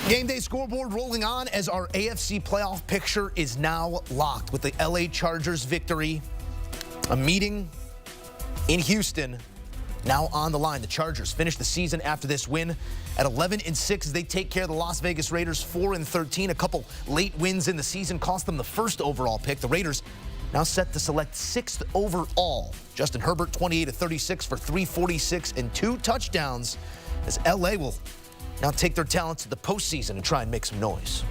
Game day scoreboard rolling on as our AFC playoff picture is now locked with the LA Chargers victory. A meeting in Houston now on the line. The Chargers finish the season after this win at 11-6 as they take care of the Las Vegas Raiders 4-13. A couple late wins in the season cost them the first overall pick. The Raiders now set to select 6th overall. Justin Herbert 28-36 for 346 and 2 touchdowns as LA will now take their talents to the postseason and try and make some noise.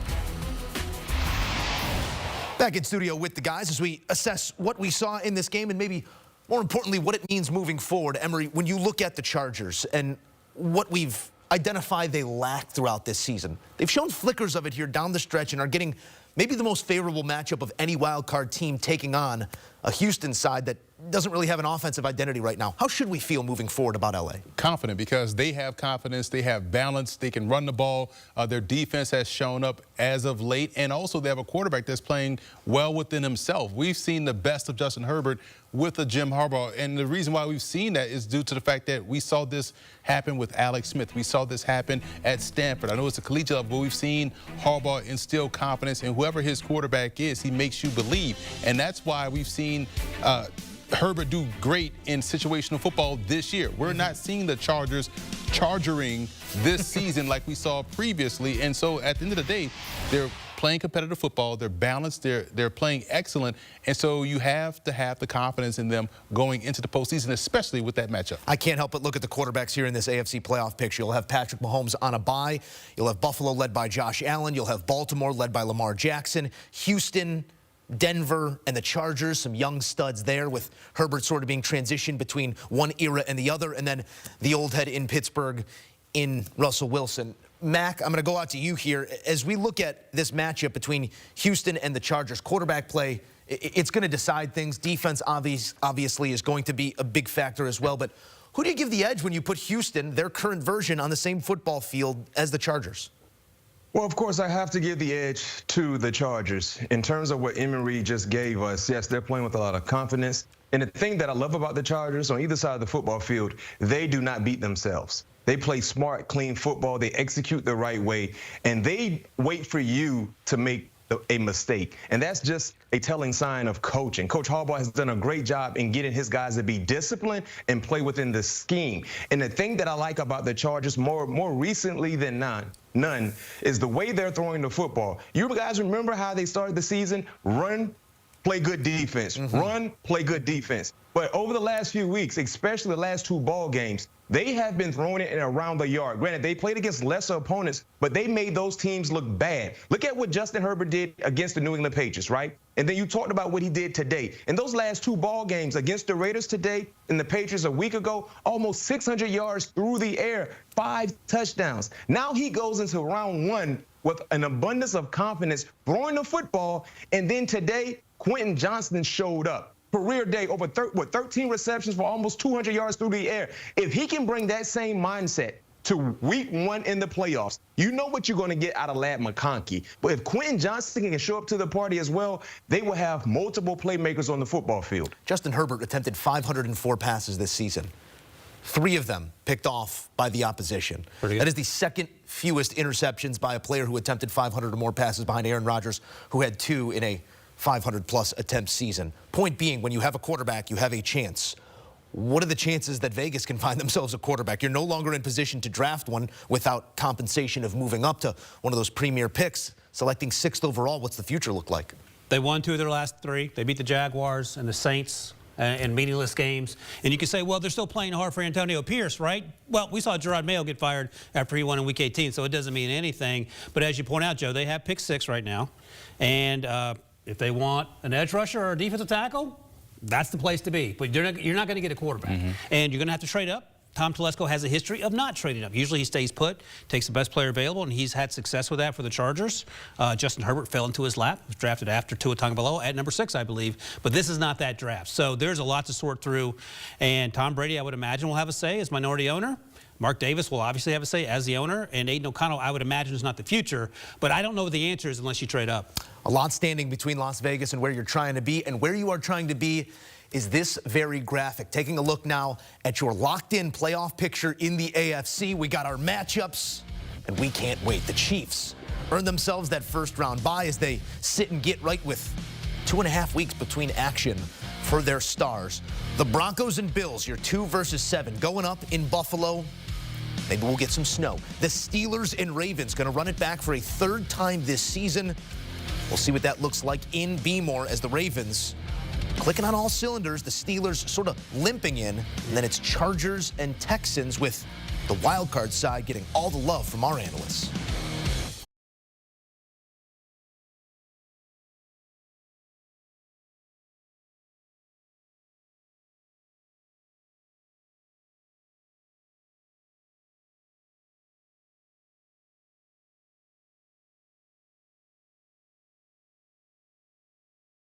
Back in studio with the guys as we assess what we saw in this game and maybe more importantly what it means moving forward. Emory, when you look at the Chargers and what we've identified they lacked throughout this season, they've shown flickers of it here down the stretch and are getting maybe the most favorable matchup of any wild card team taking on a Houston side that doesn't really have an offensive identity right now. How should we feel moving forward about LA? Confident, because they have confidence, they have balance, they can run the ball. Their defense has shown up as of late, and also they have a quarterback that's playing well within himself. We've seen the best of Justin Herbert with a Jim Harbaugh, and the reason why we've seen that is due to the fact that we saw this happen with Alex Smith. We saw this happen at Stanford. I know it's a collegiate level, but we've seen Harbaugh instill confidence, and whoever his quarterback is, he makes you believe. And that's why we've seen Herbert do great in situational football this year. We're not seeing the Chargers chargering this season like we saw previously. And so at the end of the day, they're playing competitive football. They're balanced. They're playing excellent. And so you have to have the confidence in them going into the postseason, especially with that matchup. I can't help but look at the quarterbacks here in this AFC playoff picture. You'll have Patrick Mahomes on a bye. You'll have Buffalo led by Josh Allen. You'll have Baltimore led by Lamar Jackson. Houston, Denver, and the Chargers, some young studs there with Herbert sort of being transitioned between one era and the other, and then the old head in Pittsburgh in Russell Wilson. Mac, I'm going to go out to you here. As we look at this matchup between Houston and the Chargers, quarterback play, it's going to decide things. Defense obviously is going to be a big factor as well, but who do you give the edge when you put Houston, their current version, on the same football field as the Chargers? Well, of course, I have to give the edge to the Chargers. In terms of what Emory just gave us, yes, they're playing with a lot of confidence. And the thing that I love about the Chargers, on either side of the football field, they do not beat themselves. They play smart, clean football. They execute the right way. And they wait for you to make a mistake. And that's just a telling sign of coaching. Coach Harbaugh has done a great job in getting his guys to be disciplined and play within the scheme. And the thing that I like about the Chargers more recently than none is the way they're throwing the football. You guys remember how they started the season? Run, play good defense. Run, play good defense. But over the last few weeks, especially the last 2 ball games, they have been throwing it in around the yard. Granted, they played against lesser opponents, but they made those teams look bad. Look at what Justin Herbert did against the New England Patriots, right? And then you talked about what he did today. In those last 2 ball games against the Raiders today and the Patriots a week ago, almost 600 yards through the air, 5 touchdowns. Now he goes into round 1 with an abundance of confidence throwing the football, and then today, Quentin Johnston showed up. Career day, over 13 receptions for almost 200 yards through the air. If he can bring that same mindset to week 1 in the playoffs, you know what you're going to get out of Ladd McConkey. But if Quentin Johnston can show up to the party as well, they will have multiple playmakers on the football field. Justin Herbert attempted 504 passes this season. 3 of them picked off by the opposition. That is the second fewest interceptions by a player who attempted 500 or more passes behind Aaron Rodgers, who had 2 in a 500-plus attempt season. Point being, when you have a quarterback, you have a chance. What are the chances that Vegas can find themselves a quarterback? You're no longer in position to draft one without compensation of moving up to one of those premier picks, selecting 6th overall. What's the future look like? They won 2 of their last 3. They beat the Jaguars and the Saints in meaningless games. And you can say, well, they're still playing hard for Antonio Pierce, right? Well, we saw Gerard Mayo get fired after he won in Week 18, so it doesn't mean anything. But as you point out, Joe, they have pick 6 right now. And if they want an edge rusher or a defensive tackle, that's the place to be. But you're not going to get a quarterback. And you're going to have to trade up. Tom Telesco has a history of not trading up. Usually he stays put, takes the best player available, and he's had success with that for the Chargers. Justin Herbert fell into his lap, was drafted after Tua Tagovailoa at number 6, I believe. But this is not that draft. So there's a lot to sort through. And Tom Brady, I would imagine, will have a say as minority owner. Mark Davis will obviously have a say as the owner, and Aiden O'Connell, I would imagine, is not the future. But I don't know what the answer is unless you trade up. A lot standing between Las Vegas and where you're trying to be, and where you are trying to be is this very graphic. Taking a look now at your locked-in playoff picture in the AFC. We got our matchups and we can't wait. The Chiefs earn themselves that first-round bye as they sit and get right with 2.5 weeks between action for their stars. The Broncos and Bills, your 2 versus 7, going up in Buffalo. Maybe we'll get some snow. The Steelers and Ravens going to run it back for a 3rd time this season. We'll see what that looks like in B-more as the Ravens clicking on all cylinders. The Steelers sort of limping in. And then it's Chargers and Texans with the wild card side getting all the love from our analysts.